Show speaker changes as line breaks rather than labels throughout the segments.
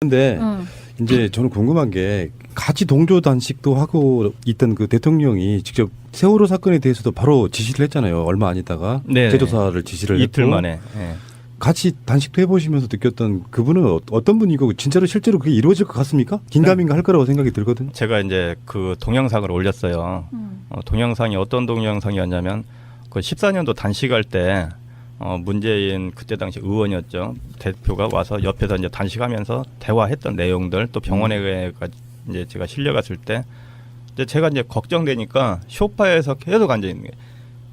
근데 이제 저는 궁금한 게 같이 동조 단식도 하고 있던 그 대통령이 직접 세월호 사건에 대해서도 바로 지시를 했잖아요. 얼마 안 있다가
네네.
재조사를 지시를
이틀
했고
만에. 예.
같이 단식도 해보시면서 느꼈던 그분은 어떤 분이고 진짜로 실제로 그게 이루어질 것 같습니까? 긴가민가 할 거라고 생각이 들거든요.
제가 이제 그 동영상을 올렸어요. 동영상이 어떤 동영상이었냐면 그 14년도 단식할 때 문재인 그때 당시 의원이었죠. 대표가 와서 옆에서 이제 단식하면서 대화했던 내용들 또 병원에 이제 제가 실려갔을 때 이제 제가 이제 걱정되니까 소파에서 계속 앉아 있는 게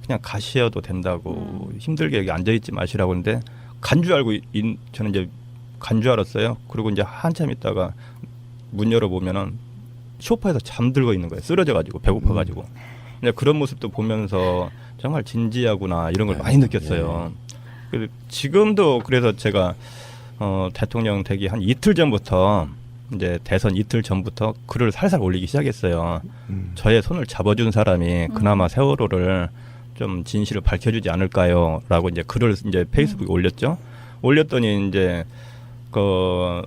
그냥 가시어도 된다고 힘들게 여기 앉아 있지 마시라고 하는데 간 줄 알고 저는 이제 간 줄 알았어요. 그리고 이제 한참 있다가 문 열어 보면은 소파에서 잠들고 있는 거예요. 쓰러져 가지고 배고파 가지고. 이제 그런 모습도 보면서 정말 진지하구나 이런 걸 많이 느꼈어요. 그래서 지금도 그래서 제가 대통령 되기 한 이틀 전부터 이제 대선 이틀 전부터 글을 살살 올리기 시작했어요. 저의 손을 잡아준 사람이 그나마 세월호를 좀 진실을 밝혀주지 않을까요?라고 이제 글을 이제 페이스북에 올렸죠. 올렸더니 이제 그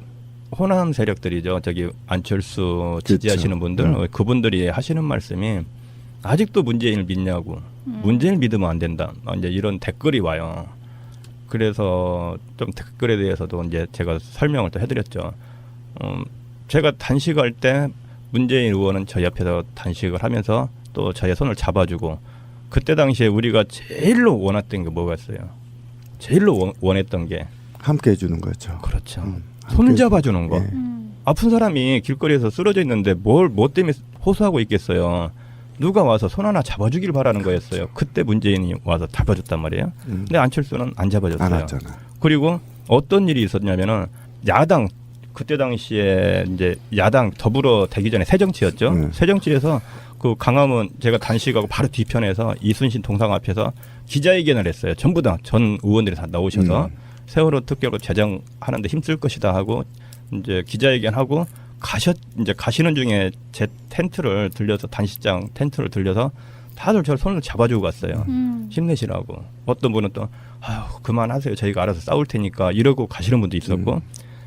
호남 세력들이죠. 저기 안철수 지지하시는 분들, 그분들이 하시는 말씀이 아직도 문재인을 믿냐고, 문재인을 믿으면 안 된다. 이제 이런 댓글이 와요. 그래서 좀 댓글에 대해서도 이제 제가 설명을 또 해드렸죠. 제가 단식할 때 문재인 의원은 저 옆에서 단식을 하면서 또 저의 손을 잡아주고 그때 당시에 우리가 제일로 원했던 게 뭐였어요? 제일로 원했던 게
함께 해주는 거죠.
그렇죠. 손 잡아주는 거.
예.
아픈 사람이 길거리에서 쓰러져 있는데 뭐 때문에 호소하고 있겠어요. 누가 와서 손 하나 잡아주길 바라는 거였어요. 그때 문재인이 와서 잡아줬단 말이에요. 근데 안철수는 안 잡아줬어요.
안 왔잖아.
그리고 어떤 일이 있었냐면은 야당 그때 당시에 이제 야당 더불어 되기 전에 새정치였죠. 새정치에서 그 강화문 제가 단식하고 바로 뒤편에서 이순신 동상 앞에서 기자회견을 했어요. 전부 다 전 의원들이 다 나오셔서 세월호 특별로 제정하는데 힘쓸 것이다 하고 이제 기자회견하고 이제 가시는 중에 제 텐트를 들려서 단식장 텐트를 들려서 다들 저 손을 잡아주고 갔어요. 힘내시라고. 어떤 분은 또 아유 그만하세요. 저희가 알아서 싸울 테니까 이러고 가시는 분도 있었고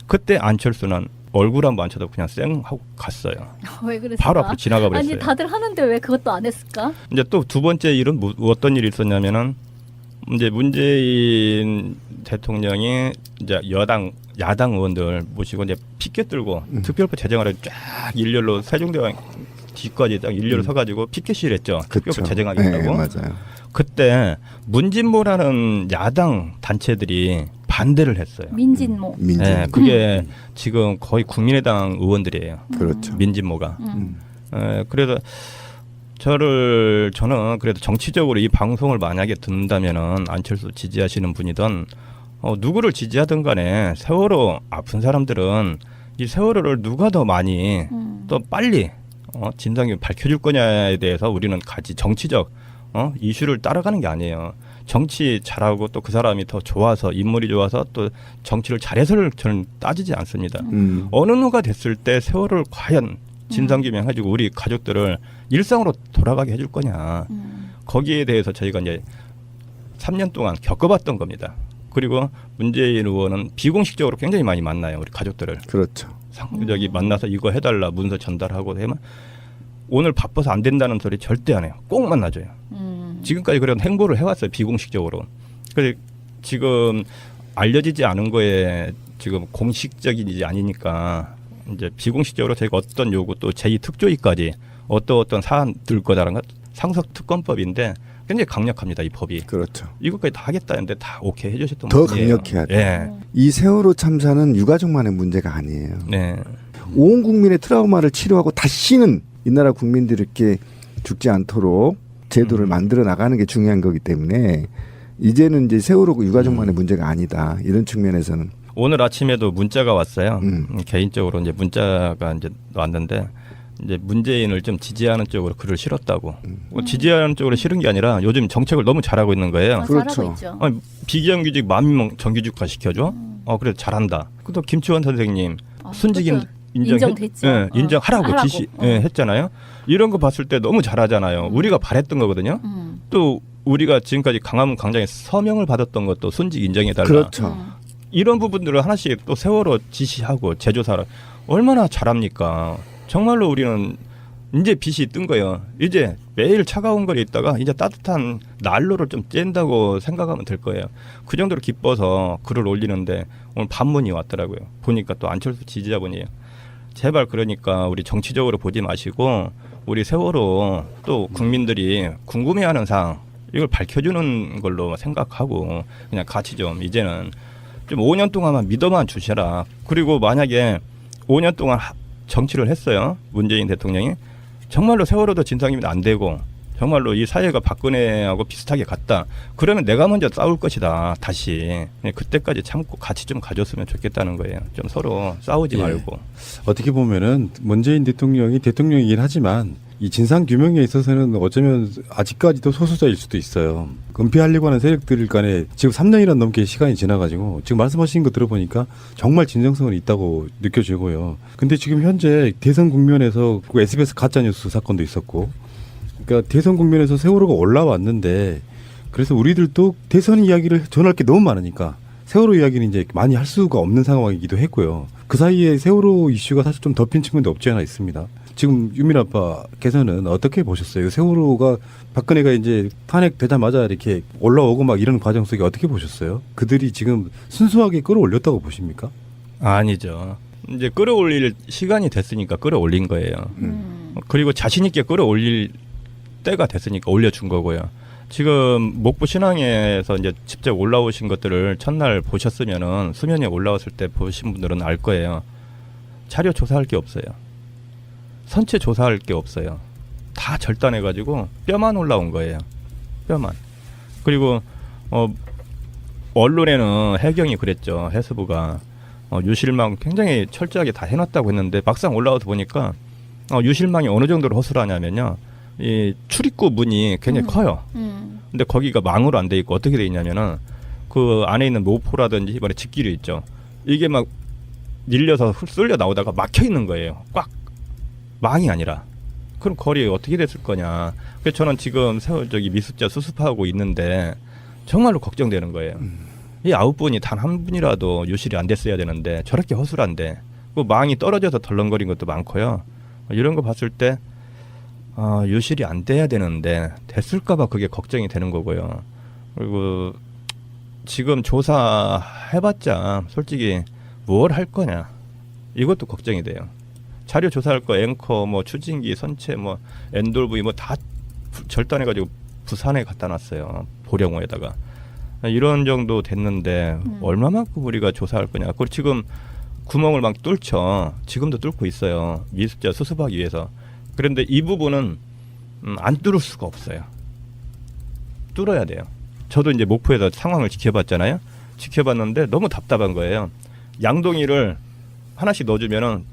그때 안철수는 얼굴 한번 안 쳐다보고 그냥 쌩 하고 갔어요.
왜 그랬을까?
바로 앞으로 지나가 버렸어요.
아니 다들 하는데 왜 그것도 안 했을까?
이제 또 두 번째 일은 어떤 일이 있었냐면은 이제 문재인 대통령이 이제 야당 의원들 모시고 이제 피켓 들고 특별법 제정하러 쫙 일렬로 세종대왕 뒤까지 딱 일렬로 서가지고 피켓을 했죠. 특별법 제정하겠다고.
네, 맞아요.
그때 문진모라는 야당 단체들이 반대를 했어요.
민진모.
네, 그게 지금 거의 국민의당 의원들이에요.
그렇죠.
민진모가. 그래서 저는 그래도 정치적으로 이 방송을 만약에 듣는다면은 안철수 지지하시는 분이든 누구를 지지하든 간에 세월호 아픈 사람들은 이 세월호를 누가 더 많이 또 빨리 진상이 밝혀줄 거냐에 대해서 우리는 같이 정치적 이슈를 따라가는 게 아니에요. 정치 잘하고 또 그 사람이 더 좋아서 인물이 좋아서 또 정치를 잘해서를 저는 따지지 않습니다. 어느 누가 됐을 때 세월호를 과연 진상규명해주고 우리 가족들을 일상으로 돌아가게 해줄 거냐. 거기에 대해서 저희가 이제 3년 동안 겪어봤던 겁니다. 그리고 문재인 의원은 비공식적으로 굉장히 많이 만나요. 우리 가족들을.
그렇죠.
저기 만나서 이거 해달라 문서 전달하고 하면 오늘 바빠서 안 된다는 소리 절대 안 해요. 꼭 만나줘요. 지금까지 그런 행보를 해왔어요. 비공식적으로. 그래서 지금 알려지지 않은 거에 지금 공식적이지 아니니까 이제 비공식적으로 저희가 어떤 요구 또 제2특조위까지 어떤 사안 들 거다라는 것 상속특검법인데 굉장히 강력합니다. 이 법이.
그렇죠.
이것까지 다 하겠다는데 다 오케이 해주셨던
더
분이에요.
강력해야 돼.
예.
이 세월호 참사는 유가족만의 문제가 아니에요.
네.
온 국민의 트라우마를 치료하고 다시는 이 나라 국민들이 이렇게 죽지 않도록 제도를 만들어 나가는 게 중요한 거기 때문에 이제는 이제 세월호 유가족만의 문제가 아니다. 이런 측면에서는
오늘 아침에도 문자가 왔어요. 개인적으로 이제 문자가 이제 왔는데 이제 문재인을 좀 지지하는 쪽으로 글을 실었다고. 지지하는 쪽으로 실은 게 아니라 요즘 정책을 너무 잘하고 있는 거예요.
그렇죠.
잘하고 있죠.
아니, 비정규직 10,000명 정규직화 시켜줘. 그래 잘한다. 또 김치원 선생님 순직
그렇죠. 인정됐죠.
예, 인정하라고
하라고.
지시 했잖아요. 이런 거 봤을 때 너무 잘하잖아요. 우리가 바랬던 거거든요. 또 우리가 지금까지 강화문 광장에 서명을 받았던 것도 순직 인정해달라.
그렇죠.
이런 부분들을 하나씩 또 세월호 지시하고 제조사를 얼마나 잘합니까? 정말로 우리는 이제 빛이 뜬 거예요. 이제 매일 차가운 거리에 있다가 이제 따뜻한 난로를 좀 쬐다고 생각하면 될 거예요. 그 정도로 기뻐서 글을 올리는데 오늘 반문이 왔더라고요. 보니까 또 안철수 지지자분이에요. 제발 그러니까 우리 정치적으로 보지 마시고 우리 세월호 또 국민들이 궁금해하는 사항 이걸 밝혀주는 걸로 생각하고 그냥 같이 좀 이제는 좀 5년 동안만 믿어만 주셔라. 그리고 만약에 5년 동안 정치를 했어요. 문재인 대통령이. 정말로 세월호도 진상이면 안 되고 정말로 이 사회가 박근혜하고 비슷하게 갔다. 그러면 내가 먼저 싸울 것이다. 다시. 그때까지 참고 같이 좀 가졌으면 좋겠다는 거예요. 좀 서로 싸우지
예.
말고.
어떻게 보면은 문재인 대통령이 대통령이긴 하지만 이 진상 규명에 있어서는 어쩌면 아직까지도 소수자일 수도 있어요. 은폐하려고 하는 세력들 간에 지금 3년이나 넘게 시간이 지나가지고 지금 말씀하신 거 들어보니까 정말 진정성은 있다고 느껴지고요. 근데 지금 현재 대선 국면에서 그 SBS 가짜뉴스 사건도 있었고, 그러니까 대선 국면에서 세월호가 올라왔는데 그래서 우리들도 대선 이야기를 전할 게 너무 많으니까 세월호 이야기는 이제 많이 할 수가 없는 상황이기도 했고요. 그 사이에 세월호 이슈가 사실 좀 덮인 측면도 없지 않아 있습니다. 지금 유민 아빠께서는 어떻게 보셨어요? 세월호가 박근혜가 이제 탄핵되자마자 이렇게 올라오고 막 이런 과정 속에 어떻게 보셨어요? 그들이 지금 순수하게 끌어올렸다고 보십니까?
아니죠. 이제 끌어올릴 시간이 됐으니까 끌어올린 거예요. 그리고 자신 있게 끌어올릴 때가 됐으니까 올려준 거고요. 지금 목포 신항에서 이제 직접 올라오신 것들을 첫날 보셨으면은 수면에 올라왔을 때 보신 분들은 알 거예요. 자료 조사할 게 없어요. 선체 조사할 게 없어요. 다 절단해가지고 뼈만 올라온 거예요. 뼈만. 그리고 언론에는 해경이 그랬죠. 해수부가 유실망 굉장히 철저하게 다 해놨다고 했는데 막상 올라와서 보니까 유실망이 어느 정도로 허술하냐면요. 이 출입구 문이 굉장히 커요. 근데 거기가 망으로 안 돼 있고 어떻게 돼 있냐면은 그 안에 있는 모포라든지 이번에 집길이 있죠. 이게 막 밀려서 쏠려 나오다가 막혀 있는 거예요. 꽉. 망이 아니라. 그럼 거리에 어떻게 됐을 거냐. 그래서 저는 지금 저기 미수자 수습하고 있는데 정말로 걱정되는 거예요. 이 9분이 단 한 분이라도 유실이 안 됐어야 되는데 저렇게 허술한데 그 망이 떨어져서 덜렁거린 것도 많고요. 이런 거 봤을 때 유실이 안 돼야 되는데 됐을까 봐 그게 걱정이 되는 거고요. 그리고 지금 조사해봤자 솔직히 뭘 할 거냐. 이것도 걱정이 돼요. 자료 조사할 거 앵커 뭐 추진기 선체 뭐 엔돌브이 뭐 다 절단해가지고 부산에 갖다 놨어요. 보령호에다가. 이런 정도 됐는데 얼마만큼 우리가 조사할 거냐. 그리고 지금 구멍을 막 뚫죠. 지금도 뚫고 있어요. 미수자 수습하기 위해서. 그런데 이 부분은 안 뚫을 수가 없어요. 뚫어야 돼요. 저도 이제 목포에서 상황을 지켜봤잖아요. 지켜봤는데 너무 답답한 거예요. 양동이를 하나씩 넣어주면은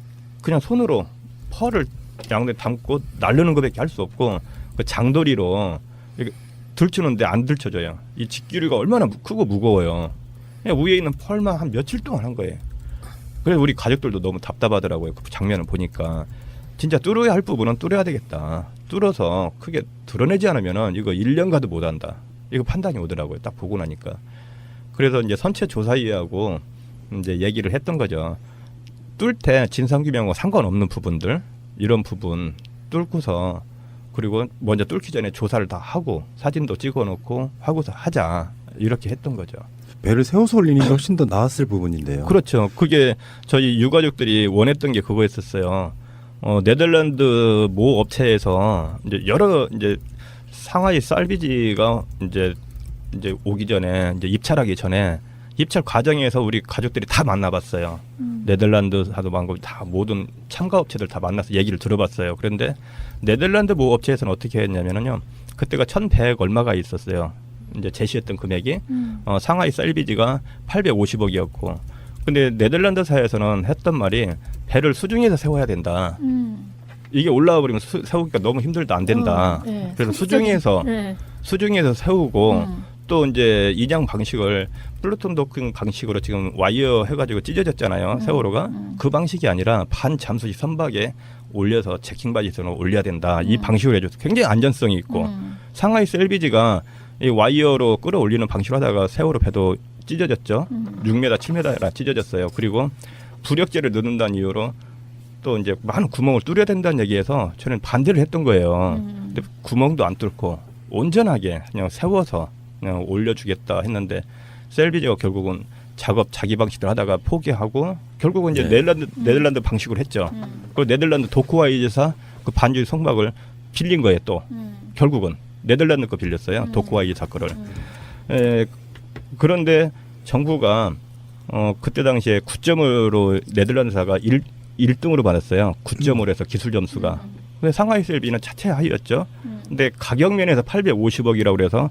그냥 손으로 펄을 양동이 담고 날르는 것밖에 할 수 없고 그 장도리로 이렇게 들추는데 안 들쳐져요. 이 직기류가 얼마나 크고 무거워요. 그냥 위에 있는 펄만 한 며칠 동안 한 거예요. 그래서 우리 가족들도 너무 답답하더라고요. 그 장면을 보니까. 진짜 뚫어야 할 부분은 뚫어야 되겠다. 뚫어서 크게 드러내지 않으면은 이거 1년 가도 못 한다. 이거 판단이 오더라고요. 딱 보고 나니까. 그래서 이제 선체 조사위하고 이제 얘기를 했던 거죠. 뚫을 때 진상규명과 상관없는 부분들 이런 부분 뚫고서 그리고 먼저 뚫기 전에 조사를 다 하고 사진도 찍어놓고 하고서 하자 이렇게 했던 거죠.
배를 세워서 올리는 게 훨씬 더 나았을 부분인데요.
그렇죠. 그게 저희 유가족들이 원했던 게 그거였었어요. 네덜란드 모 업체에서 이제 여러 이제 상하이 쌀비지가 이제 오기 전에 이제 입찰하기 전에 입찰 과정에서 우리 가족들이 다 만나봤어요. 네덜란드하고 방금 다 모든 참가 업체들 다 만나서 얘기를 들어봤어요. 그런데 네덜란드 모 업체에서는 어떻게 했냐면요. 그때가 1,100 얼마가 있었어요. 이제 제시했던 금액이 상하이 쌀비지가 850억이었고, 근데 네덜란드사에서는 했던 말이 배를 수중에서 세워야 된다. 이게 올라와 버리면 세우기가 너무 힘들다 안 된다.
네.
그래서 수중에서
네.
수중에서 세우고 또 이제 인양 방식을 플루톤 도킹 방식으로 지금 와이어 해가지고 찢어졌잖아요. 세월호가 그 방식이 아니라 반 잠수식 선박에 올려서 제킹 바지선을 올려야 된다. 이 방식으로 해줘서 굉장히 안전성이 있고 상하이 셀비지가 이 와이어로 끌어올리는 방식으로 하다가 세월호 배도 찢어졌죠. 6m, 7m나 찢어졌어요. 그리고 부력제를 넣는다는 이유로 또 이제 많은 구멍을 뚫어야 된다는 얘기에서 저는 반대를 했던 거예요. 근데 구멍도 안 뚫고 온전하게 그냥 세워서 그냥 올려주겠다 했는데 셀비지가 결국은 작업 자기 방식대로 하다가 포기하고 결국은 이제
네.
네덜란드 방식으로 했죠. 그 네덜란드 도쿠와이즈사 그 반주의 성막을 빌린 거예요. 또 결국은 네덜란드 거 빌렸어요. 도쿠와이즈사 거를. 그런데 정부가 그때 당시에 9점으로 네덜란드사가 1등으로 받았어요. 9점으로 해서 기술 점수가. 근데 상하이 셀비는 차체 하이였죠. 근데 가격 면에서 850억이라고 그래서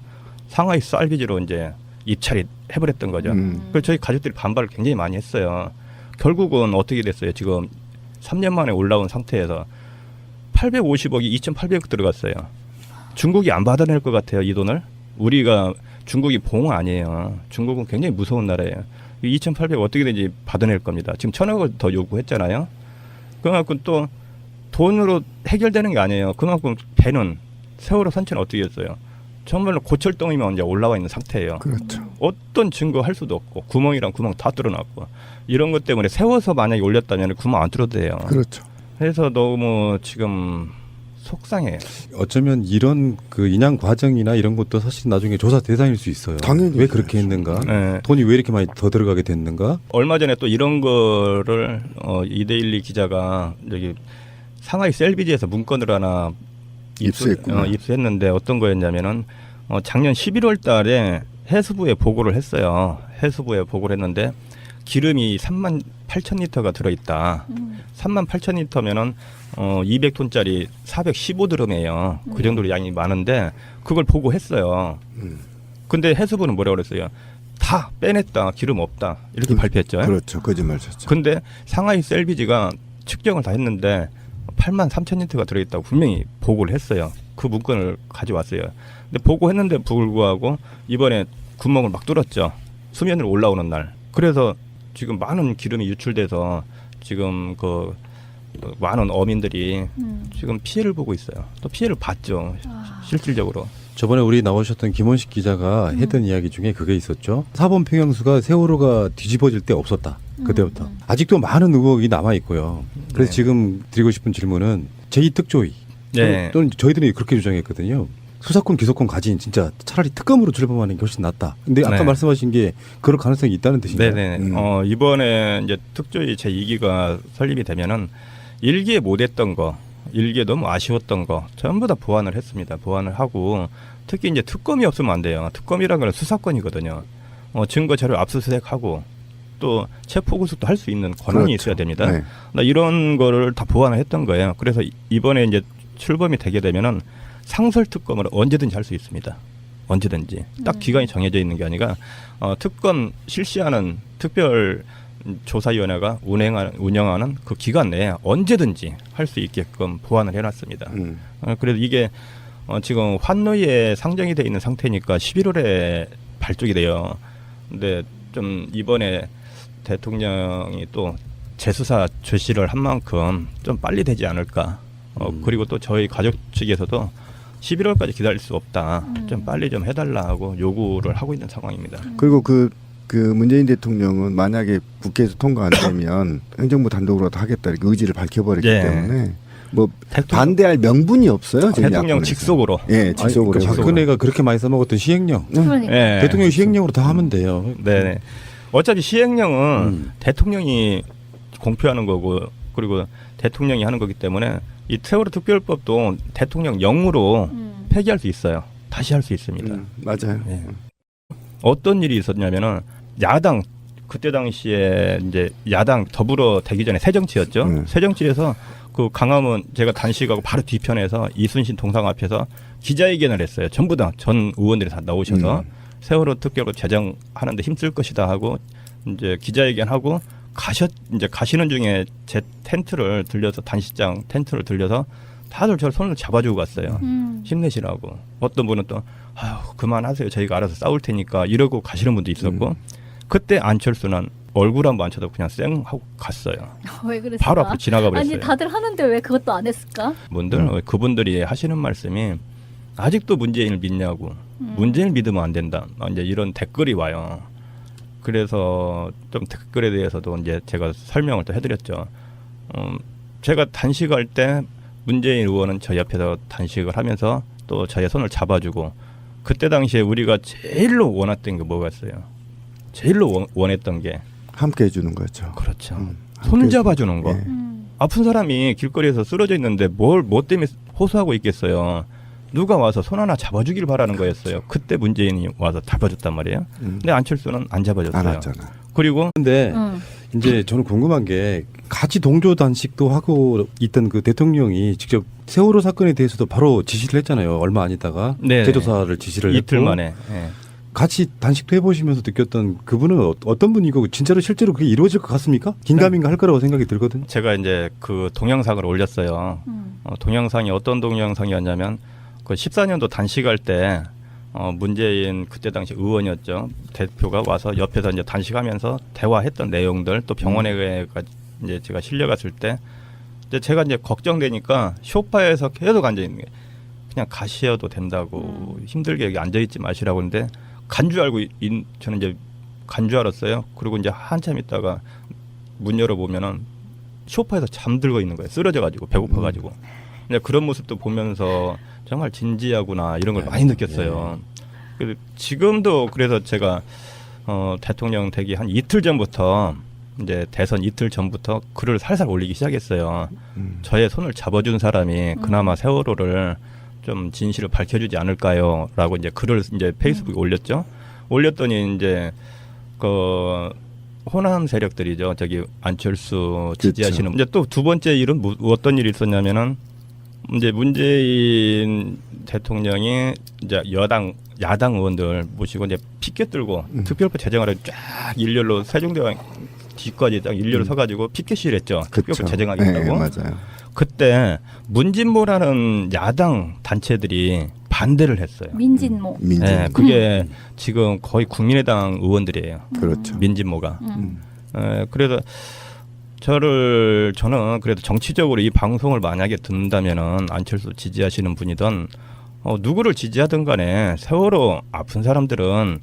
상하이 셀비지로 이제 입찰이 해버렸던 거죠. 그래서 저희 가족들이 반발을 굉장히 많이 했어요. 결국은 어떻게 됐어요? 지금 3년 만에 올라온 상태에서 850억이 2,800억 들어갔어요. 중국이 안 받아낼 것 같아요, 이 돈을. 우리가 중국이 봉 아니에요. 중국은 굉장히 무서운 나라예요. 2,800억 어떻게든지 받아낼 겁니다. 지금 1,000억을 더 요구했잖아요. 그만큼 또 돈으로 해결되는 게 아니에요. 그만큼 배는 세월호 선체는 어떻게 했어요? 정말로 고철덩이만 이제 올라와 있는 상태예요.
그렇죠.
어떤 증거 할 수도 없고 구멍이랑 구멍 다 뚫어놨고 이런 것 때문에 세워서 만약에 올렸다면 구멍 안 뚫어도 돼요.
그렇죠.
그래서 너무 지금 속상해요.
어쩌면 이런 그 인양 과정이나 이런 것도 사실 나중에 조사 대상일 수 있어요.
당연히
왜 그렇게
그렇죠.
했는가?
네.
돈이 왜 이렇게 많이 더 들어가게 됐는가?
얼마 전에 또 이런 거를 이데일리 기자가 여기 상하이 셀비지에서 문건을 하나
입수했구나.
입수했는데 어떤 거였냐면은 작년 11월 달에 해수부에 보고를 했어요. 해수부에 보고를 했는데 기름이 3만 8천 리터가 들어있다. 3만 8천 리터면은 200톤짜리 415드럼이에요. 그 정도로 양이 많은데 그걸 보고했어요. 근데 해수부는 뭐라고 그랬어요? 다 빼냈다. 기름 없다. 이렇게 발표했죠.
그렇죠. 거짓말 쳤죠.
근데 상하이 셀비지가 측정을 다 했는데 8만 3천 리터가 들어있다고 분명히 보고를 했어요. 그 문건을 가져왔어요. 근데 보고했는데 불구하고 이번에 구멍을 막 뚫었죠. 수면으로 올라오는 날. 그래서 지금 많은 기름이 유출돼서 지금 그 많은 어민들이 지금 피해를 보고 있어요. 또 피해를 봤죠. 실질적으로.
저번에 우리 나오셨던 김원식 기자가 했던 이야기 중에 그게 있었죠. 사법 평형수가 세월호가 뒤집어질 때 없었다. 그때부터. 아직도 많은 의혹이 남아 있고요. 그래서
네.
지금 드리고 싶은 질문은 제2특조위
네.
또는 저희들이 그렇게 주장했거든요. 수사권 기소권 가진 진짜 차라리 특검으로 출범하는 게 훨씬 낫다. 근데 아까
네.
말씀하신 게 그럴 가능성이 있다는 뜻인가요?
네네. 이번에 이제 특조위 제2기가 설립이 되면은 1기에 못했던 거, 1기에 너무 아쉬웠던 거 전부 다 보완을 했습니다. 보완을 하고 특히 이제 특검이 없으면 안 돼요. 특검이라는 건 수사권이거든요. 증거 자료 압수수색하고 또 체포구속도 할 수 있는 권한이
그렇죠.
있어야 됩니다.
네.
나 이런 거를 다 보완을 했던 거예요. 그래서 이번에 이제 출범이 되게 되면은 상설 특검을 언제든지 할 수 있습니다. 언제든지 딱 기간이 정해져 있는 게 아니라 특검 실시하는 특별 조사위원회가 운영하는 그 기간 내에 언제든지 할 수 있게끔 보완을 해놨습니다. 그래서 이게 지금 환노위에 상정이 돼 있는 상태니까 11월에 발족이 돼요. 근데 좀 이번에 대통령이 또 재수사 제시를 한 만큼 좀 빨리 되지 않을까. 그리고 또 저희 가족 측에서도 11월까지 기다릴 수 없다. 좀 빨리 좀 해달라고 요구를 하고 있는 상황입니다.
그리고 그 문재인 대통령은 만약에 국회에서 통과 안 되면 행정부 단독으로도 하겠다 이렇게 의지를 밝혀버렸기
예.
때문에 뭐
대통령-
반대할 명분이 없어요. 저희
대통령
야권에서.
직속으로.
예, 직속으로.
아니, 그러니까 박근혜가 그렇게 많이 써먹었던 시행령.
그러니까.
예.
대통령이 시행령으로 다 하면 돼요.
네네. 어차피 시행령은 대통령이 공표하는 거고 그리고 대통령이 하는 거기 때문에 이 세월호 특별법도 대통령 영으로 폐기할 수 있어요. 다시 할 수 있습니다.
맞아요.
네. 어떤 일이 있었냐면은 야당 그때 당시에 이제 야당 더불어 되기 전에 새정치였죠. 새정치에서 그 강화문 제가 단식하고 바로 뒤편에서 이순신 동상 앞에서 기자회견을 했어요. 전부 다 전 의원들이 다 나오셔서 세월호 특별법 제정하는데 힘쓸 것이다 하고 이제 기자회견하고 이제 가시는 중에 제 텐트를 들려서 단식장 텐트를 들려서 다들 저를 손을 잡아주고 갔어요. 힘내시라고. 어떤 분은 또 아유 그만하세요. 저희가 알아서 싸울 테니까 이러고 가시는 분도 있었고 그때 안철수는 얼굴 한번 안 쳐다보고 그냥 쌩 하고 갔어요.
왜 그랬을까?
바로 앞으로 지나가 버렸어요.
아니 다들 하는데 왜 그것도 안 했을까?
분들 그분들이 하시는 말씀이 아직도 문재인을 믿냐고 문재인을 믿으면 안 된다. 이제 이런 댓글이 와요. 그래서 좀 댓글에 대해서도 이제 제가 설명을 또 해드렸죠. 제가 단식할 때 문재인 의원은 저 옆에서 단식을 하면서 또 저의 손을 잡아주고, 그때 당시에 우리가 제일로 원했던 게 뭐였어요? 제일로 원했던 게
함께 해주는 거죠.
그렇죠.
함께
손 잡아주는 거.
예.
아픈 사람이 길거리에서 쓰러져 있는데 뭐 때문에 호소하고 있겠어요. 누가 와서 손 하나 잡아주길 바라는 거였어요. 그때 문재인이 와서 잡아줬단 말이에요. 근데 안철수는 안 잡아줬어요.
안 왔잖아.
그리고
근데
응.
이제 저는 궁금한 게 같이 동조 단식도 하고 있던 그 대통령이 직접 세월호 사건에 대해서도 바로 지시를 했잖아요. 얼마 안 있다가
네.
재조사를 지시를
이틀
했고
만에. 예.
같이 단식도 해보시면서 느꼈던 그분은 어떤 분이고 진짜로 실제로 그게 이루어질 것 같습니까? 긴가민가 할 거라고 생각이 들거든요.
제가 이제 그 동영상을 올렸어요. 동영상이 어떤 동영상이었냐면 그 14년도 단식할 때 문재인 그때 당시 의원이었죠. 대표가 와서 옆에서 이제 단식하면서 대화했던 내용들, 또 병원에 이제 제가 실려갔을 때 이제 제가 이제 걱정되니까 소파에서 계속 앉아 있는 게, 그냥 가시어도 된다고 힘들게 여기 앉아 있지 마시라고 하는데 간 줄 알고 저는 이제 간 줄 알았어요. 그리고 이제 한참 있다가 문 열어 보면은 소파에서 잠들고 있는 거예요. 쓰러져 가지고 배고파 가지고. 근데 그런 모습도 보면서 정말 진지하구나 이런 걸 많이 느꼈어요. 그래서 지금도 그래서 제가 대통령 되기 한 이틀 전부터, 이제 대선 이틀 전부터 글을 살살 올리기 시작했어요. 저의 손을 잡아준 사람이 그나마 세월호를 좀 진실을 밝혀주지 않을까요?라고 이제 글을 이제 페이스북에 올렸죠. 올렸더니 이제 그 호남 세력들이죠. 저기 안철수 지지하시는. 이제 또 두 번째 일은 어떤 일이 있었냐면은 이제 문재인 대통령이 이제 야당 의원들 모시고 이제 피켓 들고 특별법 제정하러 쫙 일렬로 세종대왕 뒤까지 딱 일렬로 서가지고 피켓을 했죠. 특별법 제정하겠다고.
네, 맞아요.
그때 문진모라는 야당 단체들이 반대를 했어요.
민진모.
민진.
네, 그게 지금 거의 국민의당 의원들이에요.
그렇죠.
민진모가. 그래서 저는 그래도 정치적으로 이 방송을 만약에 듣는다면은 안철수 지지하시는 분이든 누구를 지지하든 간에 세월호 아픈 사람들은